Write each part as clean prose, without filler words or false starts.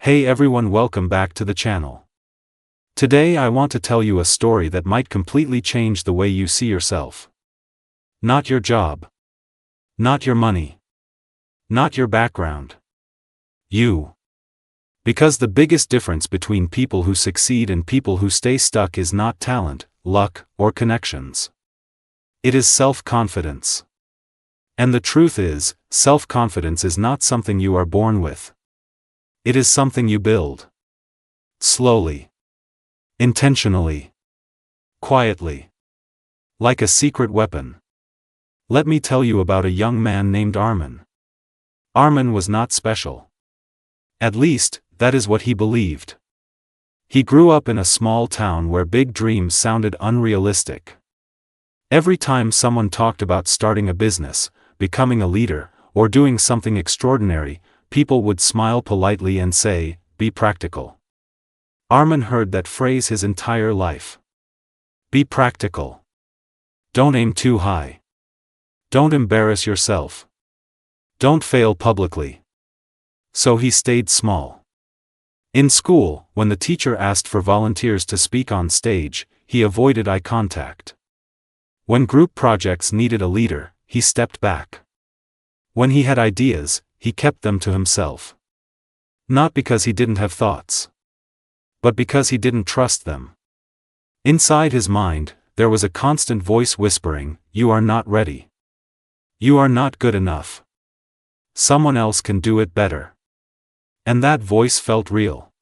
Hey everyone, welcome back to the channel. Today I want to tell you a story that might completely change the way you see yourself. Not your job. Not your money. Not your background. You. Because the biggest difference between people who succeed and people who stay stuck is not talent, luck, or connections. It is self-confidence. And the truth is, self-confidence is not something you are born with. It is something you build. Slowly. Intentionally. Quietly. Like a secret weapon. Let me tell you about a young man named Armin. Armin was not special. At least, that is what he believed. He grew up in a small town where big dreams sounded unrealistic. Every time someone talked about starting a business, becoming a leader, or doing something extraordinary, people would smile politely and say, "Be practical." Armin heard that phrase his entire life. Be practical. Don't aim too high. Don't embarrass yourself. Don't fail publicly. So he stayed small. In school, when the teacher asked for volunteers to speak on stage, he avoided eye contact. When group projects needed a leader, he stepped back. When he had ideas, he kept them to himself. Not because he didn't have thoughts, but because he didn't trust them. Inside his mind, there was a constant voice whispering, "You are not ready. You are not good enough. Someone else can do it better." And that voice felt real.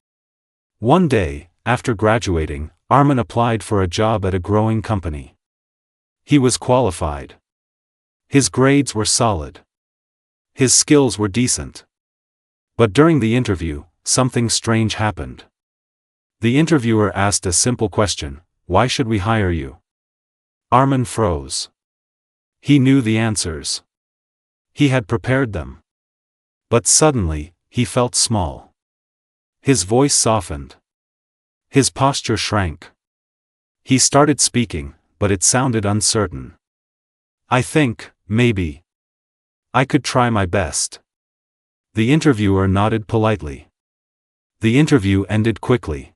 One day, after graduating, Armin applied for a job at a growing company. He was qualified. His grades were solid. His skills were decent. But during the interview, something strange happened. The interviewer asked a simple question: "Why should we hire you?" Armin froze. He knew the answers. He had prepared them. But suddenly, he felt small. His voice softened. His posture shrank. He started speaking, but it sounded uncertain. "I think, maybe. I could try my best." The interviewer nodded politely. The interview ended quickly.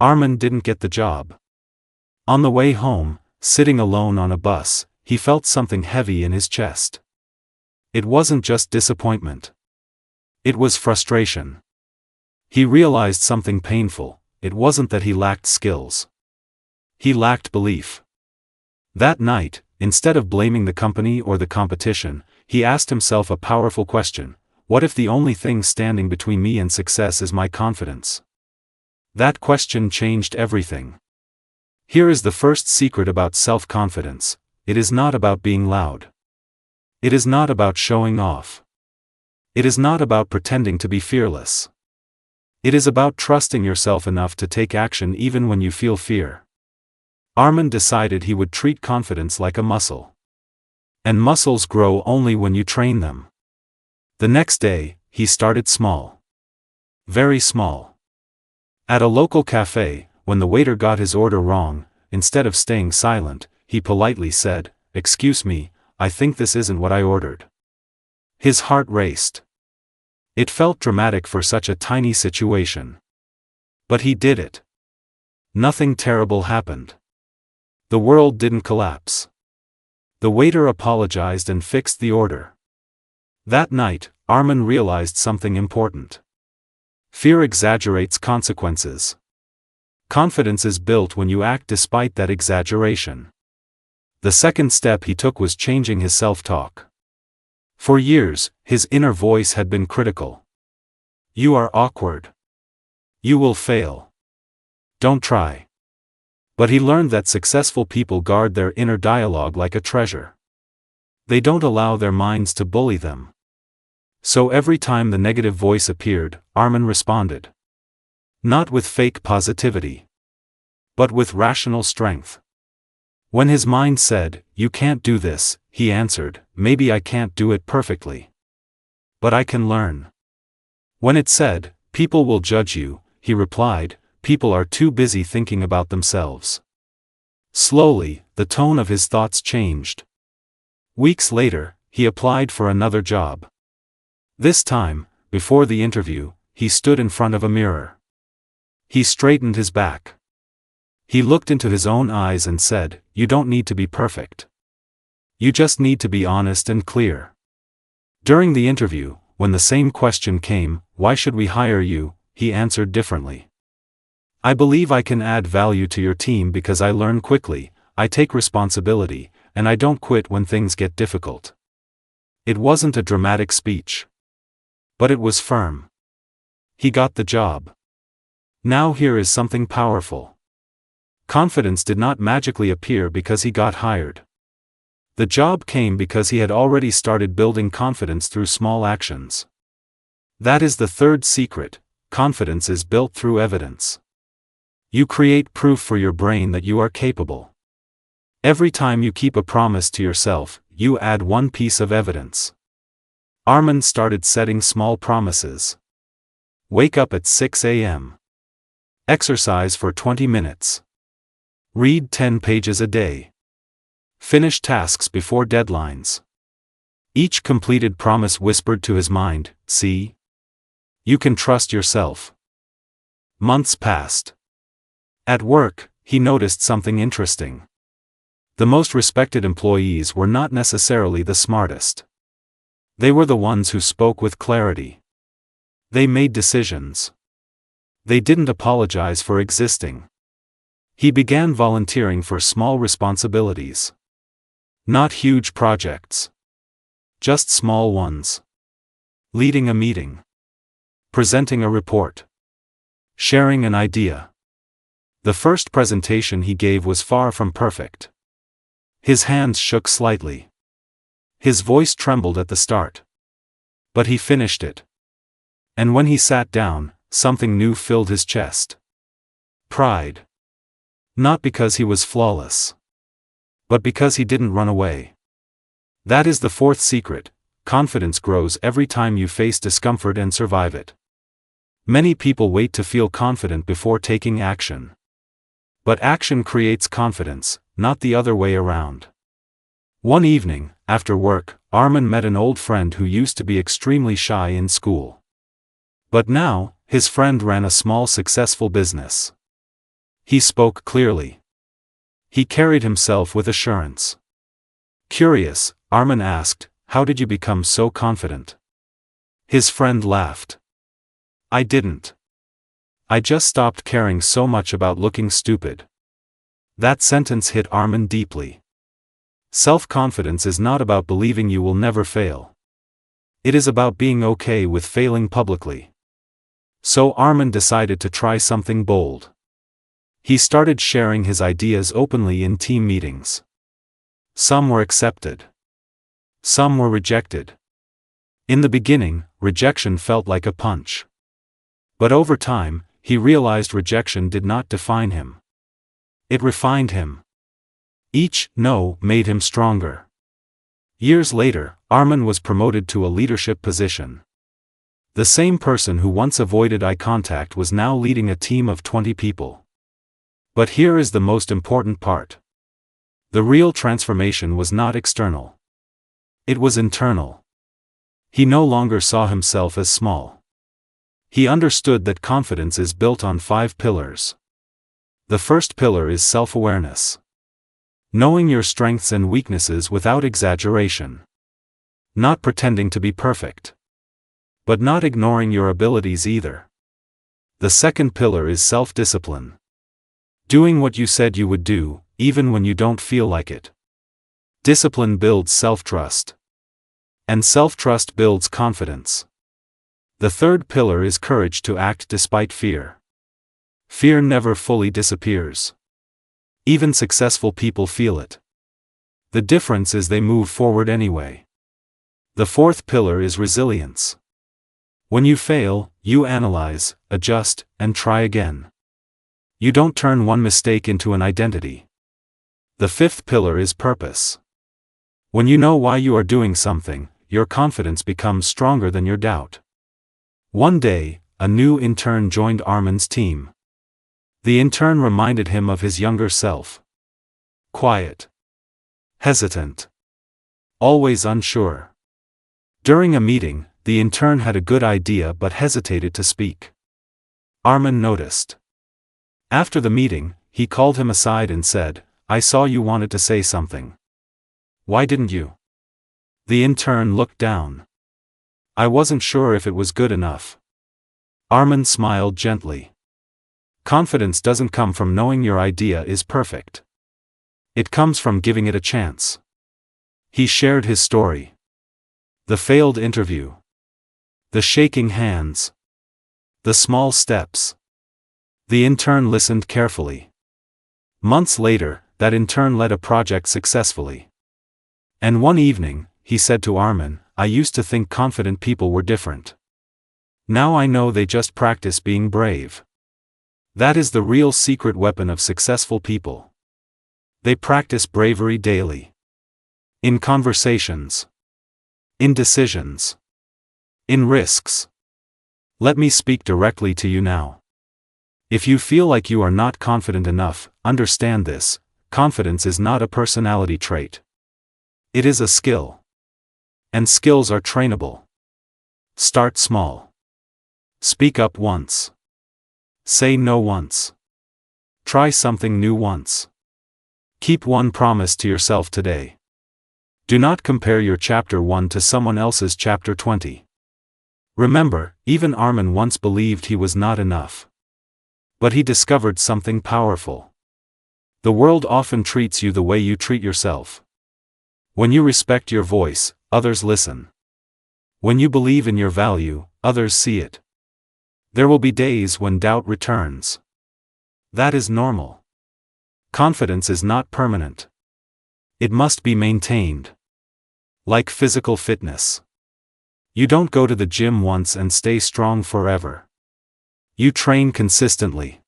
Armin didn't get the job. On the way home, sitting alone on a bus, he felt something heavy in his chest. It wasn't just disappointment. It was frustration. He realized something painful: it wasn't that he lacked skills. He lacked belief. That night, instead of blaming the company or the competition, he asked himself a powerful question: what if the only thing standing between me and success is my confidence? That question changed everything. Here is the first secret about self-confidence: it is not about being loud. It is not about showing off. It is not about pretending to be fearless. It is about trusting yourself enough to take action even when you feel fear. Armin decided he would treat confidence like a muscle. And muscles grow only when you train them. The next day, he started small. Very small. At a local cafe, when the waiter got his order wrong, instead of staying silent, he politely said, "Excuse me, I think this isn't what I ordered." His heart raced. It felt dramatic for such a tiny situation. But he did it. Nothing terrible happened. The world didn't collapse. The waiter apologized and fixed the order. That night, Armin realized something important. Fear exaggerates consequences. Confidence is built when you act despite that exaggeration. The second step he took was changing his self-talk. For years, his inner voice had been critical. "You are awkward. You will fail. Don't try." But he learned that successful people guard their inner dialogue like a treasure. They don't allow their minds to bully them. So every time the negative voice appeared, Armin responded. Not with fake positivity, but with rational strength. When his mind said, "You can't do this," he answered, "Maybe I can't do it perfectly. But I can learn." When it said, "People will judge you," he replied, "People are too busy thinking about themselves." Slowly, the tone of his thoughts changed. Weeks later, he applied for another job. This time, before the interview, he stood in front of a mirror. He straightened his back. He looked into his own eyes and said, "You don't need to be perfect. You just need to be honest and clear." During the interview, when the same question came, "Why should we hire you?" he answered differently. "I believe I can add value to your team because I learn quickly, I take responsibility, and I don't quit when things get difficult." It wasn't a dramatic speech. But it was firm. He got the job. Now here is something powerful. Confidence did not magically appear because he got hired. The job came because he had already started building confidence through small actions. That is the third secret: confidence is built through evidence. You create proof for your brain that you are capable. Every time you keep a promise to yourself, you add one piece of evidence. Armin started setting small promises. Wake up at 6 a.m. Exercise for 20 minutes. Read 10 pages a day. Finish tasks before deadlines. Each completed promise whispered to his mind, "See? You can trust yourself." Months passed. At work, he noticed something interesting. The most respected employees were not necessarily the smartest. They were the ones who spoke with clarity. They made decisions. They didn't apologize for existing. He began volunteering for small responsibilities. Not huge projects. Just small ones. Leading a meeting. Presenting a report. Sharing an idea. The first presentation he gave was far from perfect. His hands shook slightly. His voice trembled at the start. But he finished it. And when he sat down, something new filled his chest. Pride. Not because he was flawless. But because he didn't run away. That is the fourth secret: confidence grows every time you face discomfort and survive it. Many people wait to feel confident before taking action. But action creates confidence, not the other way around. One evening, after work, Armin met an old friend who used to be extremely shy in school. But now, his friend ran a small successful business. He spoke clearly. He carried himself with assurance. Curious, Armin asked, "How did you become so confident?" His friend laughed. "I didn't. I just stopped caring so much about looking stupid." That sentence hit Armin deeply. Self-confidence is not about believing you will never fail. It is about being okay with failing publicly. So Armin decided to try something bold. He started sharing his ideas openly in team meetings. Some were accepted. Some were rejected. In the beginning, rejection felt like a punch. But over time, he realized rejection did not define him. It refined him. Each no made him stronger. Years later, Armin was promoted to a leadership position. The same person who once avoided eye contact was now leading a team of 20 people. But here is the most important part. The real transformation was not external. It was internal. He no longer saw himself as small. He understood that confidence is built on 5 pillars. The first pillar is self-awareness. Knowing your strengths and weaknesses without exaggeration. Not pretending to be perfect. But not ignoring your abilities either. The second pillar is self-discipline. Doing what you said you would do, even when you don't feel like it. Discipline builds self-trust. And self-trust builds confidence. The third pillar is courage to act despite fear. Fear never fully disappears. Even successful people feel it. The difference is they move forward anyway. The fourth pillar is resilience. When you fail, you analyze, adjust, and try again. You don't turn one mistake into an identity. The fifth pillar is purpose. When you know why you are doing something, your confidence becomes stronger than your doubt. One day, a new intern joined Armin's team. The intern reminded him of his younger self. Quiet. Hesitant. Always unsure. During a meeting, the intern had a good idea but hesitated to speak. Armin noticed. After the meeting, he called him aside and said, "I saw you wanted to say something. Why didn't you?" The intern looked down. "I wasn't sure if it was good enough." Armin smiled gently. Confidence doesn't come from knowing your idea is perfect. It comes from giving it a chance. He shared his story. The failed interview. The shaking hands. The small steps. The intern listened carefully. Months later, that intern led a project successfully. And one evening, he said to Armin, "I used to think confident people were different. Now I know they just practice being brave." That is the real secret weapon of successful people. They practice bravery daily. In conversations. In decisions. In risks. Let me speak directly to you now. If you feel like you are not confident enough, understand this: confidence is not a personality trait. It is a skill. And skills are trainable. Start small. Speak up once. Say no once. Try something new once. Keep one promise to yourself today. Do not compare your chapter 1 to someone else's chapter 20. Remember, even Armin once believed he was not enough. But he discovered something powerful. The world often treats you the way you treat yourself. When you respect your voice, others listen. When you believe in your value, others see it. There will be days when doubt returns. That is normal. Confidence is not permanent. It must be maintained. Like physical fitness. You don't go to the gym once and stay strong forever. You train consistently.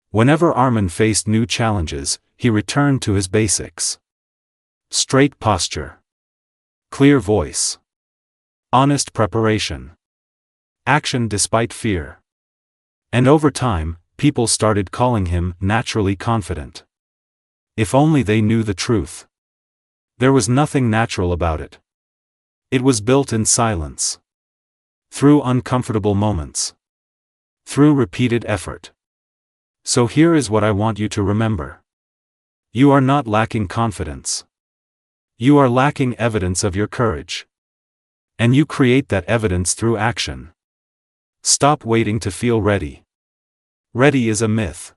Whenever Armin faced new challenges, he returned to his basics. Straight posture. Clear voice. Honest preparation. Action despite fear. And over time, people started calling him naturally confident. If only they knew the truth. There was nothing natural about it. It was built in silence. Through uncomfortable moments. Through repeated effort. So here is what I want you to remember. You are not lacking confidence. You are lacking evidence of your courage. And you create that evidence through action. Stop waiting to feel ready. Ready is a myth.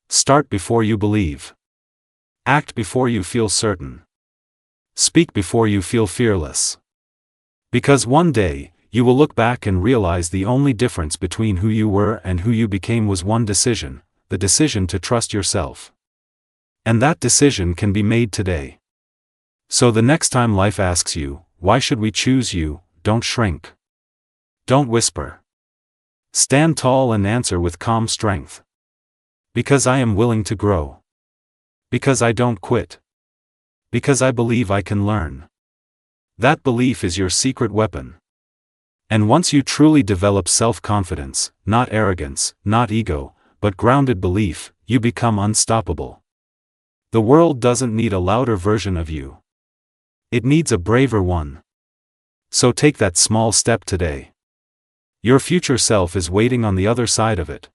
Start before you believe. Act before you feel certain. Speak before you feel fearless. Because one day, you will look back and realize the only difference between who you were and who you became was one decision, the decision to trust yourself. And that decision can be made today. So the next time life asks you, "Why should we choose you?" don't shrink. Don't whisper. Stand tall and answer with calm strength. Because I am willing to grow. Because I don't quit. Because I believe I can learn. That belief is your secret weapon. And once you truly develop self-confidence, not arrogance, not ego, but grounded belief, you become unstoppable. The world doesn't need a louder version of you. It needs a braver one. So take that small step today. Your future self is waiting on the other side of it.